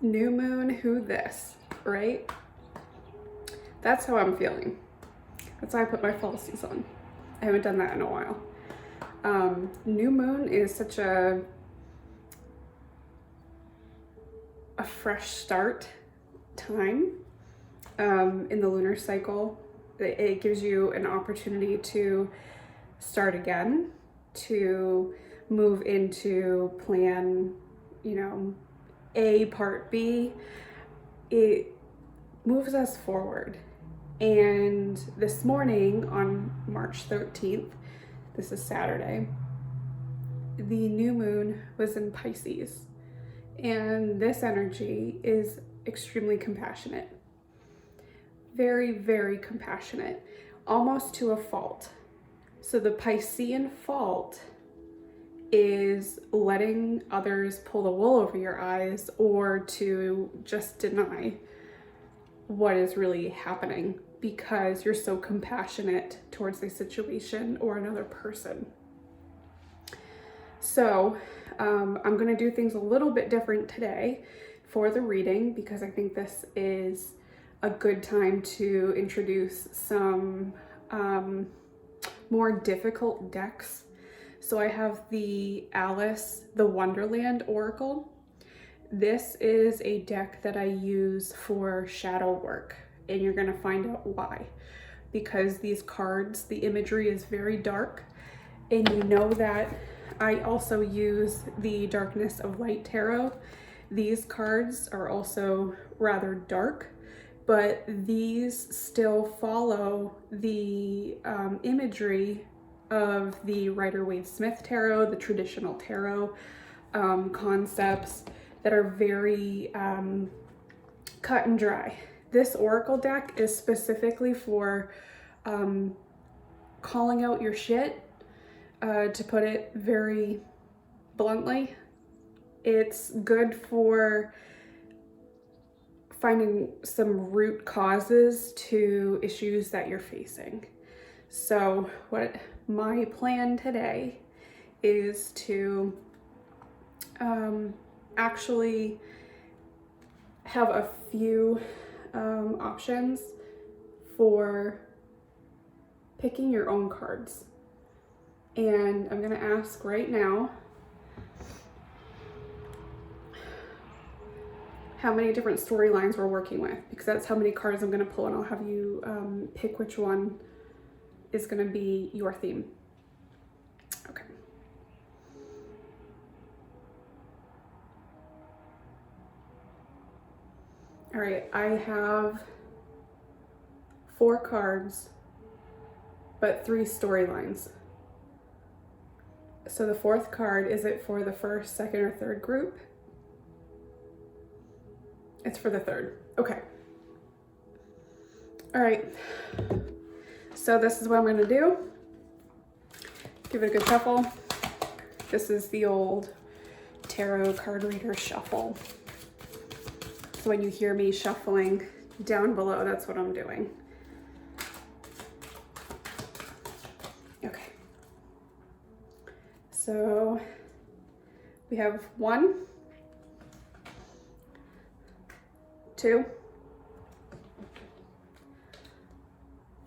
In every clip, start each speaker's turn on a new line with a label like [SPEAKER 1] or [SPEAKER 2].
[SPEAKER 1] New moon, who this, right? That's how I'm feeling. That's why I put my falsies on. I haven't done that in a while. New moon is such a fresh start time in the lunar cycle. It gives you an opportunity to start again, to move into plan, A, part B. It moves us forward. And this morning on March 13th, this is Saturday, the new moon was in Pisces. And this energy is extremely compassionate. Very, very compassionate, almost to a fault. So the Piscean fault is letting others pull the wool over your eyes or to just deny what is really happening because you're so compassionate towards a situation or another person. So I'm going to do things a little bit different today for the reading because I think this is a good time to introduce some more difficult decks. So I have the Alice, the Wonderland Oracle. This is a deck that I use for shadow work, and you're gonna find out why. Because these cards, the imagery is very dark, and you know that I also use the Darkness of Light Tarot. These cards are also rather dark, but these still follow the imagery of the Rider-Waite-Smith Tarot, the traditional tarot concepts that are very cut and dry. This Oracle deck is specifically for calling out your shit, to put it very bluntly. It's good for finding some root causes to issues that you're facing. So what my plan today is to actually have a few options for picking your own cards. And I'm gonna ask right now how many different storylines we're working with, because that's how many cards I'm gonna pull, and I'll have you pick which one is gonna be your theme. Okay. All right, I have 4 cards, but 3 storylines. So the 4th card, is it for the 1st, 2nd, or 3rd group? It's for the 3rd. Okay. All right. So this is what I'm going to do. Give it a good shuffle. This is the old tarot card reader shuffle. So when you hear me shuffling down below, that's what I'm doing. Okay. So we have 1, 2,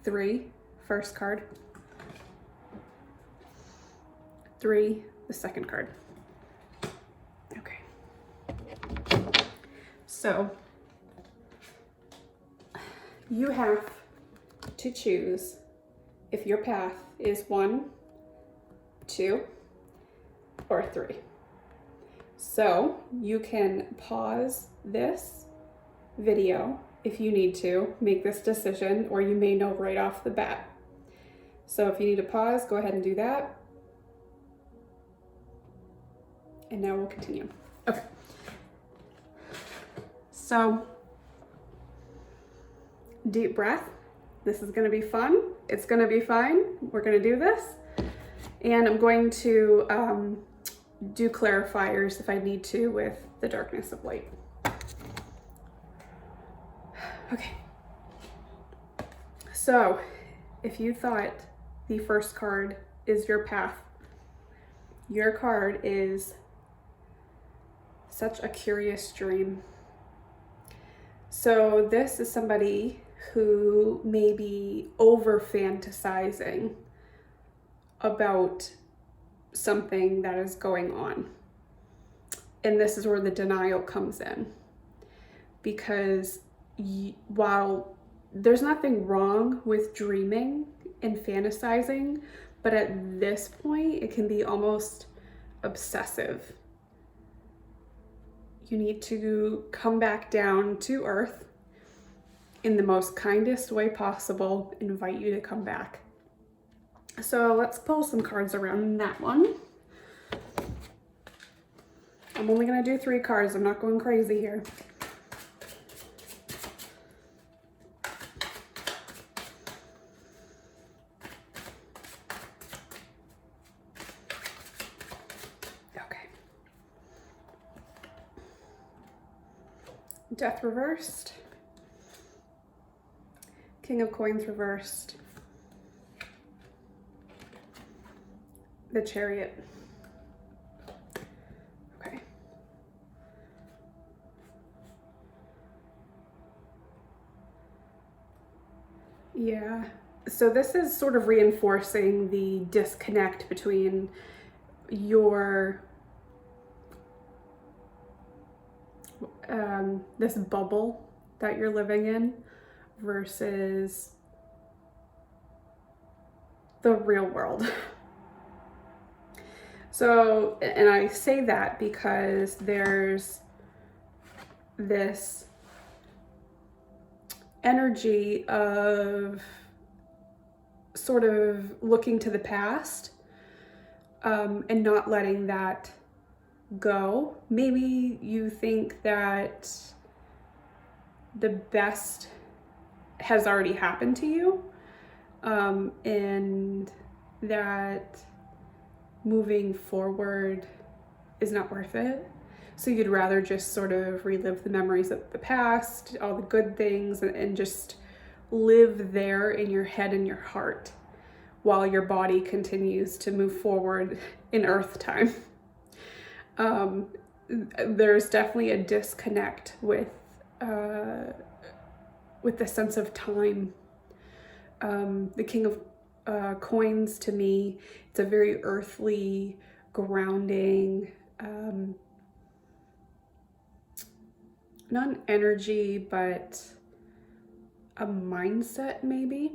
[SPEAKER 1] 3, first card, 3, the second card. Okay. So you have to choose if your path is 1, 2, or 3. So you can pause this video if you need to make this decision, or you may know right off the bat. So if you need to pause, go ahead and do that. And now we'll continue. Okay. So deep breath. This is going to be fun. It's going to be fine. We're going to do this. And I'm going to do clarifiers if I need to with the Darkness of Light. Okay. So if you thought the first card is your path, your card is such a curious dream. So this is somebody who may be over fantasizing about something that is going on. And this is where the denial comes in. Because while there's nothing wrong with dreaming and fantasizing, but at this point, it can be almost obsessive. You need to come back down to earth in the most kindest way possible, invite you to come back. So let's pull some cards around that one. I'm only gonna do 3 cards. I'm not going crazy here. Okay. Death reversed. King of Coins reversed. The Chariot. Okay. Yeah. So this is sort of reinforcing the disconnect between your this bubble that you're living in versus the real world. So, and I say that because there's this energy of sort of looking to the past and not letting that go. Maybe you think that the best has already happened to you, and that moving forward is not worth it. So you'd rather just sort of relive the memories of the past, all the good things, and just live there in your head and your heart while your body continues to move forward in Earth time. There's definitely a disconnect with the sense of time. The King of Coins, to me, it's a very earthly, grounding, not an energy, but a mindset, maybe.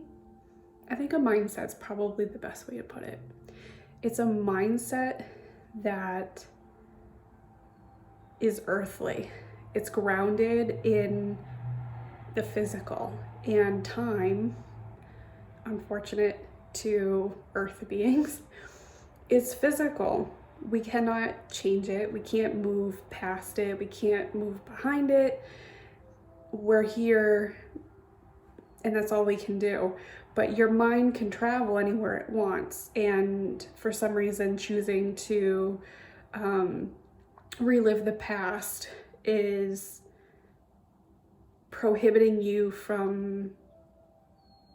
[SPEAKER 1] I think a mindset's probably the best way to put it. It's a mindset that is earthly. It's grounded in the physical, and time, unfortunate to earth beings, is physical. We cannot change it. We can't move past it. We can't move behind it. We're here, and that's all we can do. But your mind can travel anywhere it wants, and for some reason choosing to relive the past is prohibiting you from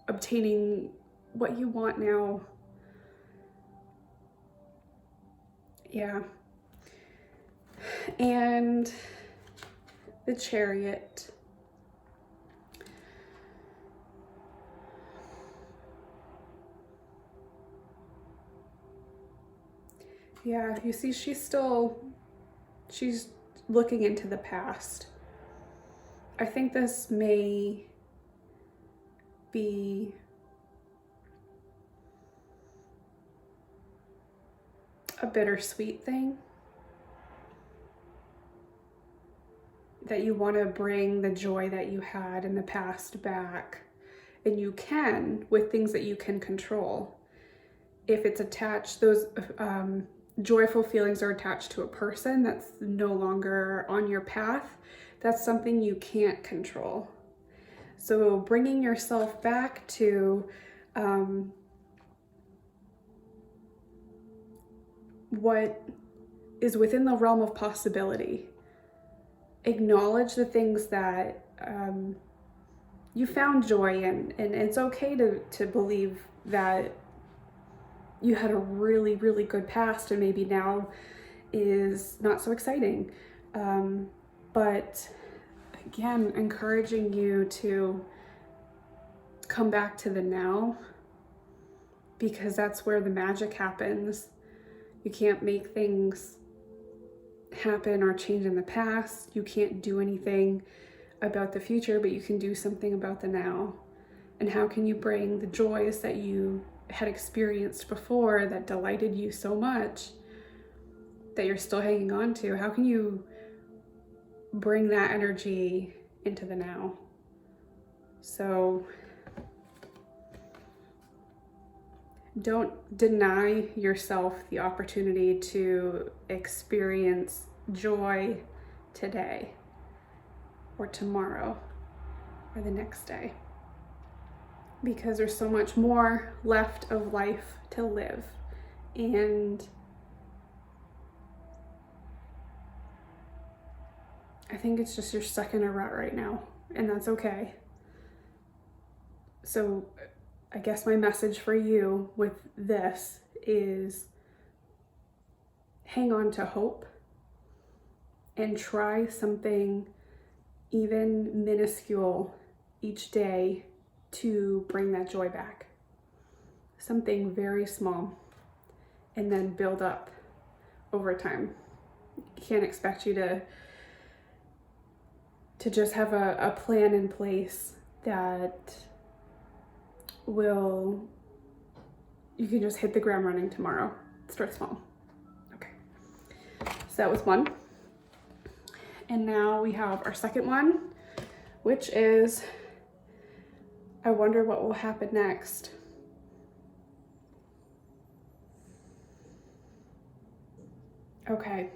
[SPEAKER 1] obtaining what you want now. Yeah. And the Chariot. Yeah, you see, she's looking into the past. I think this may be a bittersweet thing, that you want to bring the joy that you had in the past back, and you can with things that you can control. If it's attached, those joyful feelings are attached to a person that's no longer on your path, that's something you can't control. So bringing yourself back to what is within the realm of possibility. Acknowledge the things that you found joy in, and it's okay to believe that you had a really, really good past and maybe now is not so exciting. But again, encouraging you to come back to the now, because that's where the magic happens. You can't make things happen or change in the past. You can't do anything about the future, but you can do something about the now. And how can you bring the joys that you had experienced before that delighted you so much that you're still hanging on to? How can you bring that energy into the now? So don't deny yourself the opportunity to experience joy today or tomorrow or the next day, because there's so much more left of life to live. And I think it's just you're stuck in a rut right now, and that's okay. So I guess my message for you with this is hang on to hope and try something even minuscule each day to bring that joy back. Something very small, and then build up over time. Can't expect you to just have a plan in place that you can just hit the ground running tomorrow. Start small. Okay, so that was one. And now we have our second one, which is, I wonder what will happen next. Okay,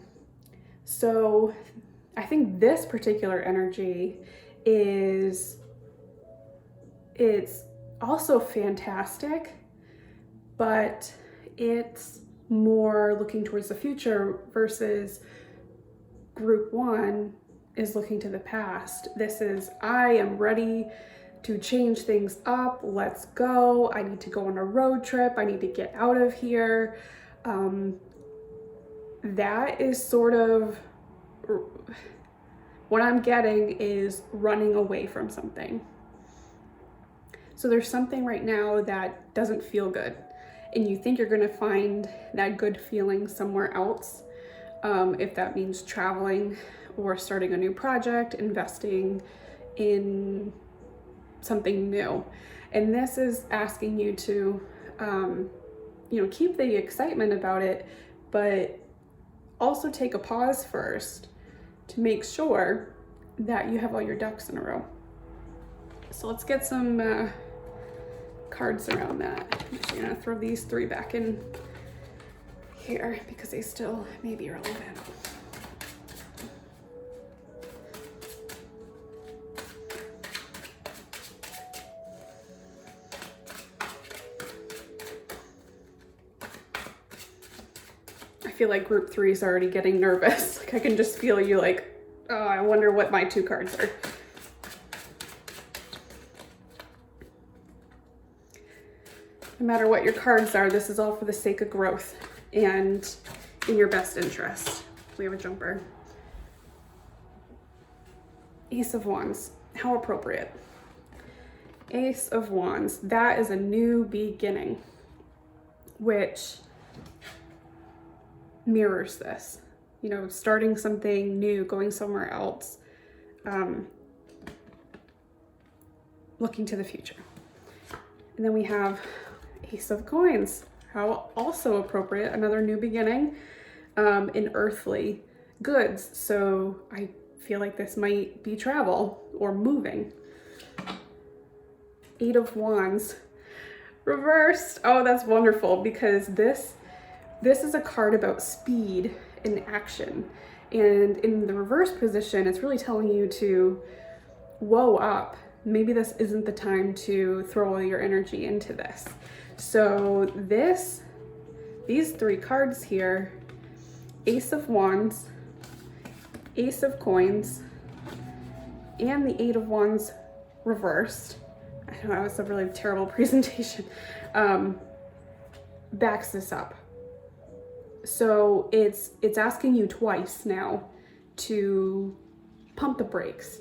[SPEAKER 1] so I think this particular energy it's also fantastic, but it's more looking towards the future versus group one is looking to the past. This is, I am ready to change things up. Let's go. I need to go on a road trip. I need to get out of here. That is sort of what I'm getting, is running away from something. So there's something right now that doesn't feel good, and you think you're going to find that good feeling somewhere else. If that means traveling or starting a new project, investing in something new. And this is asking you to, keep the excitement about it, but also take a pause first to make sure that you have all your ducks in a row. So let's get some cards around that. I'm just gonna throw these three back in here because they still may be relevant. I feel like group three is already getting nervous. Like I can just feel you like, oh, I wonder what my two cards are. No matter what your cards are, this is all for the sake of growth and in your best interest. We have a jumper. Ace of Wands, how appropriate. Ace of Wands, that is a new beginning, which mirrors this. Starting something new, going somewhere else, looking to the future. And then we have Ace of Coins, how also appropriate, another new beginning in earthly goods. So I feel like this might be travel or moving. Eight of Wands, reversed. Oh, that's wonderful, because this is a card about speed and action. And in the reverse position, it's really telling you to whoa up. Maybe this isn't the time to throw all your energy into this. So these three cards here, Ace of Wands, Ace of Coins, and the Eight of Wands reversed. I know that was a really terrible presentation. Backs this up. So it's asking you twice now to pump the brakes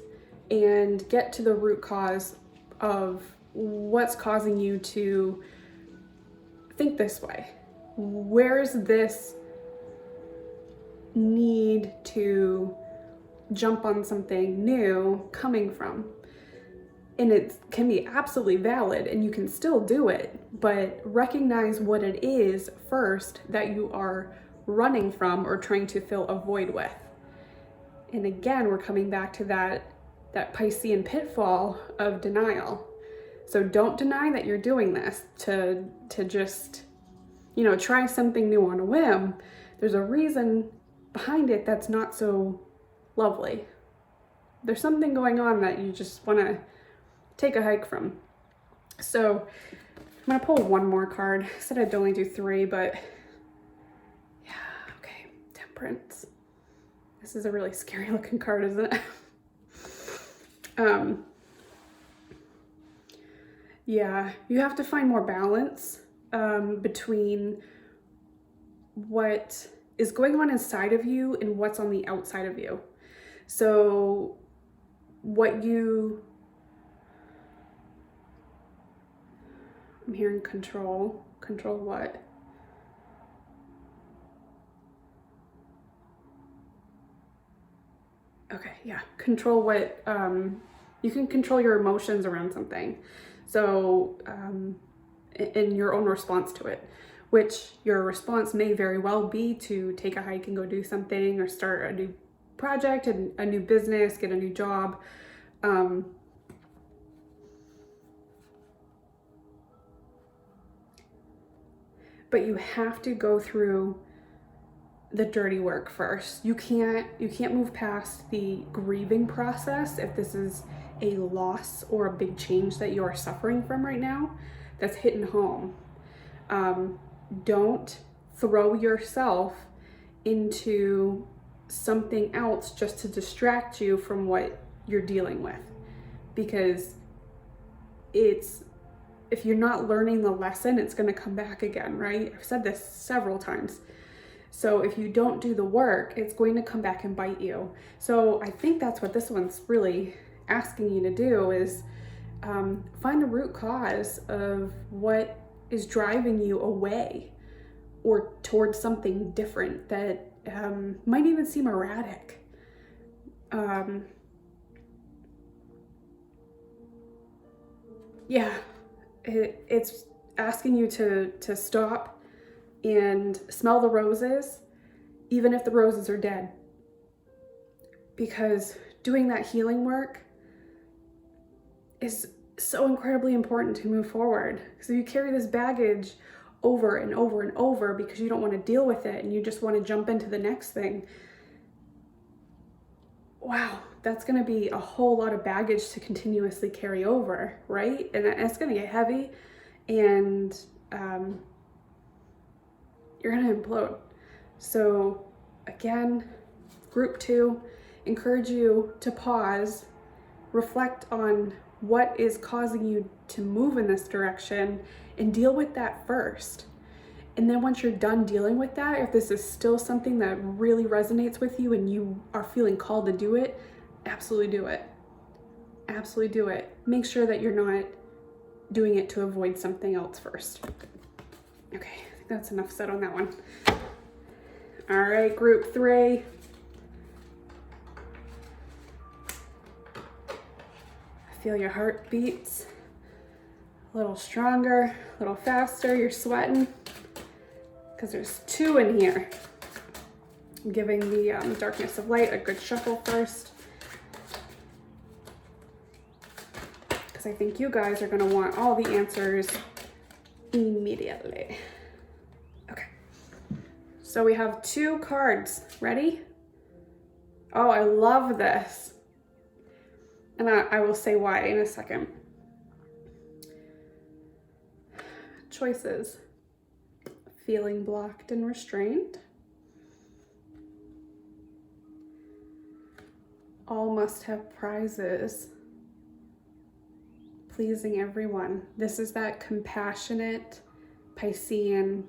[SPEAKER 1] and get to the root cause of what's causing you to think this way. Where's this need to jump on something new coming from? And it can be absolutely valid and you can still do it, but recognize what it is first that you are running from or trying to fill a void with. And again, we're coming back to that Piscean pitfall of denial. So don't deny that you're doing this to just, try something new on a whim. There's a reason behind it that's not so lovely. There's something going on that you just want to take a hike from. So I'm going to pull one more card. I said I'd only do 3, but yeah, okay. Temperance. This is a really scary looking card, isn't it? Yeah, you have to find more balance between what is going on inside of you and what's on the outside of you. So I'm hearing control. Control what? Okay, yeah. Control what, you can control your emotions around something. So, in your own response to it, which your response may very well be to take a hike and go do something or start a new project, a new business, get a new job. But you have to go through the dirty work first. You can't move past the grieving process if this is a loss or a big change that you are suffering from right now that's hitting home. Don't throw yourself into something else just to distract you from what you're dealing with, because if you're not learning the lesson, it's going to come back again, right? I've said this several times. So if you don't do the work, it's going to come back and bite you. So I think that's what this one's really asking you to do, is find the root cause of what is driving you away or towards something different that might even seem erratic. Yeah, it's asking you to stop and smell the roses, even if the roses are dead. Because doing that healing work is so incredibly important to move forward. Because if you carry this baggage over and over and over because you don't want to deal with it and you just want to jump into the next thing, wow, that's going to be a whole lot of baggage to continuously carry over, right? And it's going to get heavy, and you're going to implode. So again, group 2, encourage you to pause, reflect on what is causing you to move in this direction and deal with that first. And then once you're done dealing with that, if this is still something that really resonates with you and you are feeling called to do it, absolutely do it. Absolutely do it. Make sure that you're not doing it to avoid something else first. Okay, I think that's enough said on that one. All right, group 3. I feel your heart beats a little stronger, a little faster. You're sweating because there's 2 in here. I'm giving the darkness of light a good shuffle first, because I think you guys are going to want all the answers immediately. Okay, so we have 2 cards. Ready? Oh, I love this. And I will say why in a second. Choices. Feeling blocked and restrained. All must have prizes. Pleasing everyone. This is that compassionate Piscean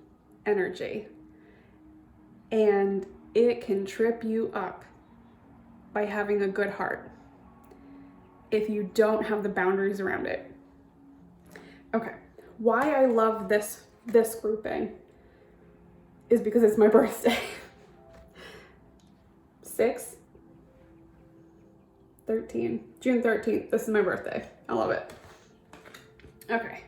[SPEAKER 1] energy. And it can trip you up by having a good heart. if you don't have the boundaries around it. Okay, why I love this grouping is because it's my birthday. June 13th. This is my birthday. I love it. Okay.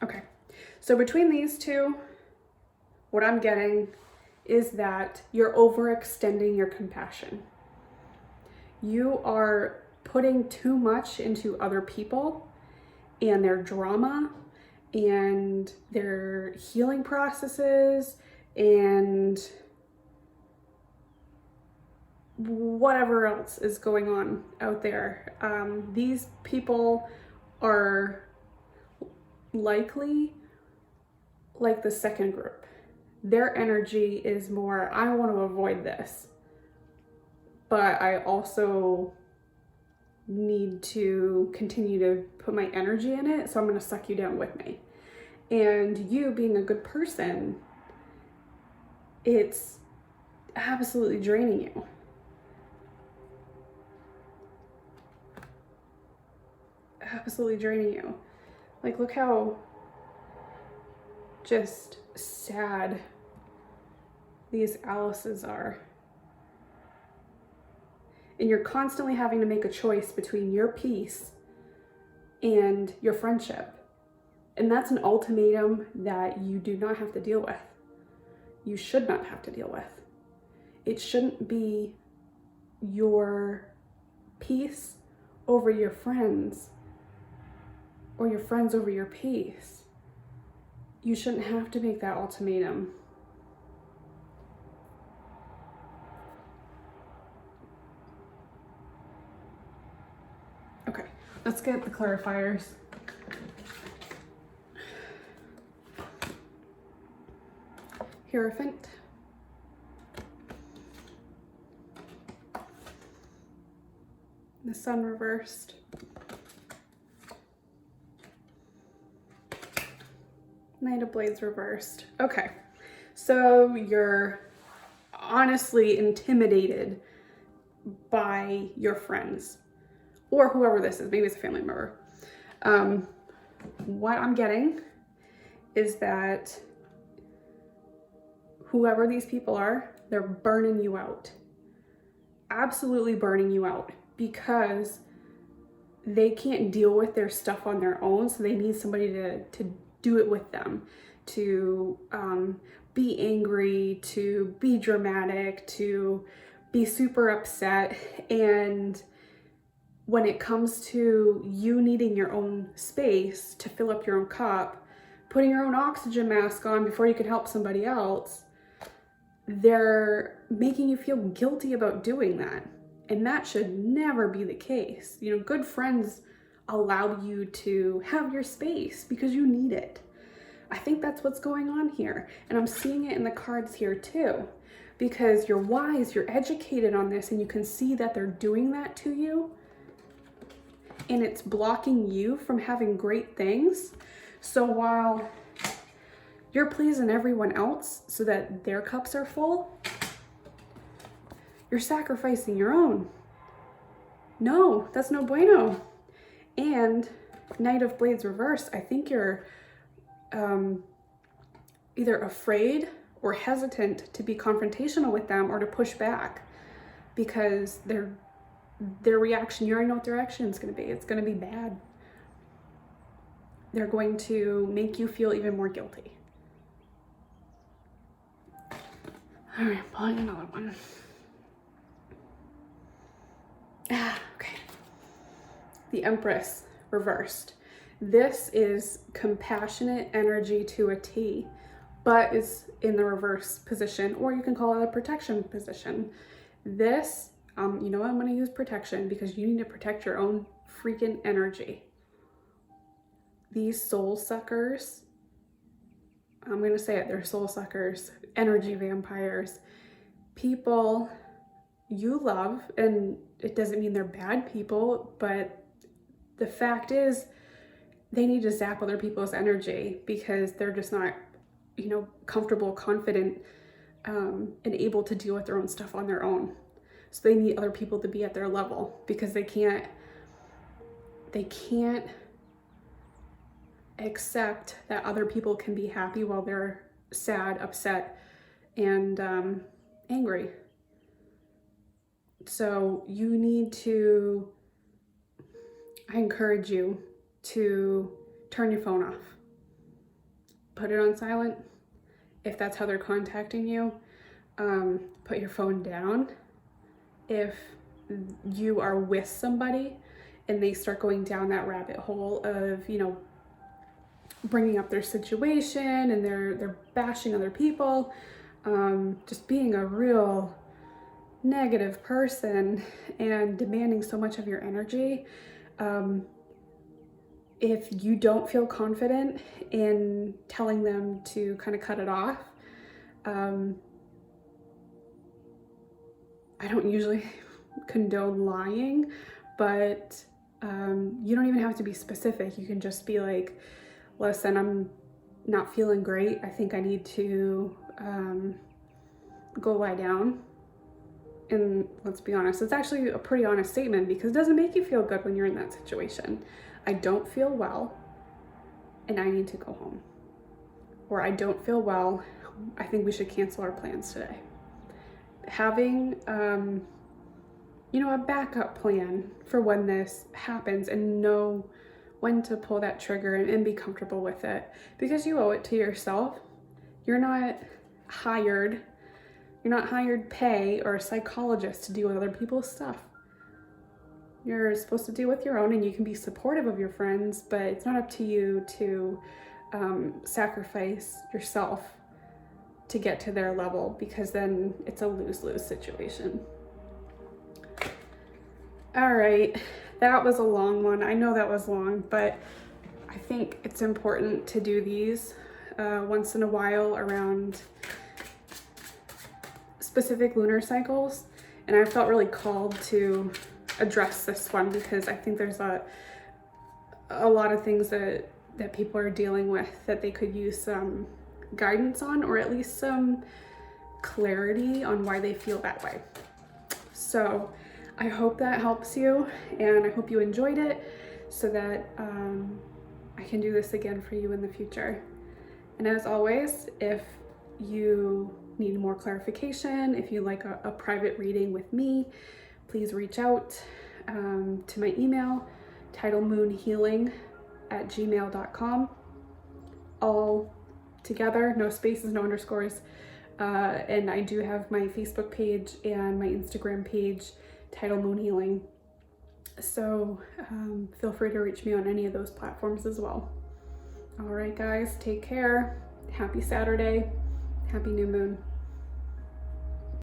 [SPEAKER 1] Okay. So between these two, what I'm getting is that you're overextending your compassion. You are putting too much into other people and their drama and their healing processes and whatever else is going on out there. These people are likely like the second group. Their energy is more, I want to avoid this, but I also need to continue to put my energy in it, so I'm going to suck you down with me. And you being a good person, it's absolutely draining you. Absolutely draining you. Like, look how just sad these Alices are. And you're constantly having to make a choice between your peace and your friendship. And that's an ultimatum that you do not have to deal with. You should not have to deal with. It shouldn't be your peace over your friends or your friends over your peace. You shouldn't have to make that ultimatum. Okay, let's get the clarifiers. Hierophant. The Sun reversed. Knight of Blades reversed. Okay, so you're honestly intimidated by your friends or whoever this is. Maybe it's a family member. What I'm getting is that whoever these people are, they're burning you out. Absolutely burning you out because they can't deal with their stuff on their own, so they need somebody to do it with them, to be angry, to be dramatic, to be super upset. And when it comes to you needing your own space to fill up your own cup, putting your own oxygen mask on before you can help somebody else, they're making you feel guilty about doing that. And that should never be the case. You know, good friends allow you to have your space because you need it. I think that's what's going on here. And I'm seeing it in the cards here too, because you're wise, you're educated on this, and you can see that they're doing that to you. And it's blocking you from having great things. So while you're pleasing everyone else so that their cups are full, you're sacrificing your own. No, that's no bueno. And Knight of Blades reversed, I think you're either afraid or hesitant to be confrontational with them or to push back because their reaction, you already know what their reaction is going to be. It's going to be bad. They're going to make you feel even more guilty. All right, pulling another one. Okay. The Empress Reversed. This is compassionate energy to a T, but is in the reverse position, or you can call it a protection position. This, you know, I'm going to use protection because you need to protect your own freaking energy. These soul suckers, I'm going to say it, they're soul suckers, energy vampires, people you love, and it doesn't mean they're bad people, but the fact is they need to zap other people's energy because they're just not comfortable, confident, and able to deal with their own stuff on their own. So they need other people to be at their level, because they can't accept that other people can be happy while they're sad, upset, and angry. So I encourage you to turn your phone off. Put it on silent. If that's how they're contacting you, put your phone down. If you are with somebody and they start going down that rabbit hole of, bringing up their situation and they're bashing other people, just being a real negative person and demanding so much of your energy, if you don't feel confident in telling them to kind of cut it off, I don't usually condone lying, but you don't even have to be specific. You can just be like, listen, I'm not feeling great. I think I need to go lie down. And let's be honest, it's actually a pretty honest statement, because it doesn't make you feel good when you're in that situation. I don't feel well and I need to go home. Or I don't feel well, I think we should cancel our plans today. Having a backup plan for when this happens, and know when to pull that trigger and be comfortable with it, because you owe it to yourself. You're not hired pay or a psychologist to deal with other people's stuff. You're supposed to deal with your own, and you can be supportive of your friends, but it's not up to you to sacrifice yourself to get to their level, because then it's a lose-lose situation. All right, that was a long one. I know that was long, but I think it's important to do these once in a while around specific lunar cycles. And I felt really called to address this one, because I think there's a lot of things that people are dealing with that they could use some guidance on, or at least some clarity on why they feel that way. So I hope that helps you, and I hope you enjoyed it, so that I can do this again for you in the future. And as always, if you need more clarification, if you like a private reading with me, please reach out to my email, titlemoonhealing@gmail.com, all together, no spaces, no underscores. And I do have my Facebook page and my Instagram page, Title Moon Healing. So feel free to reach me on any of those platforms as well. All right, guys, take care. Happy Saturday. Happy new moon.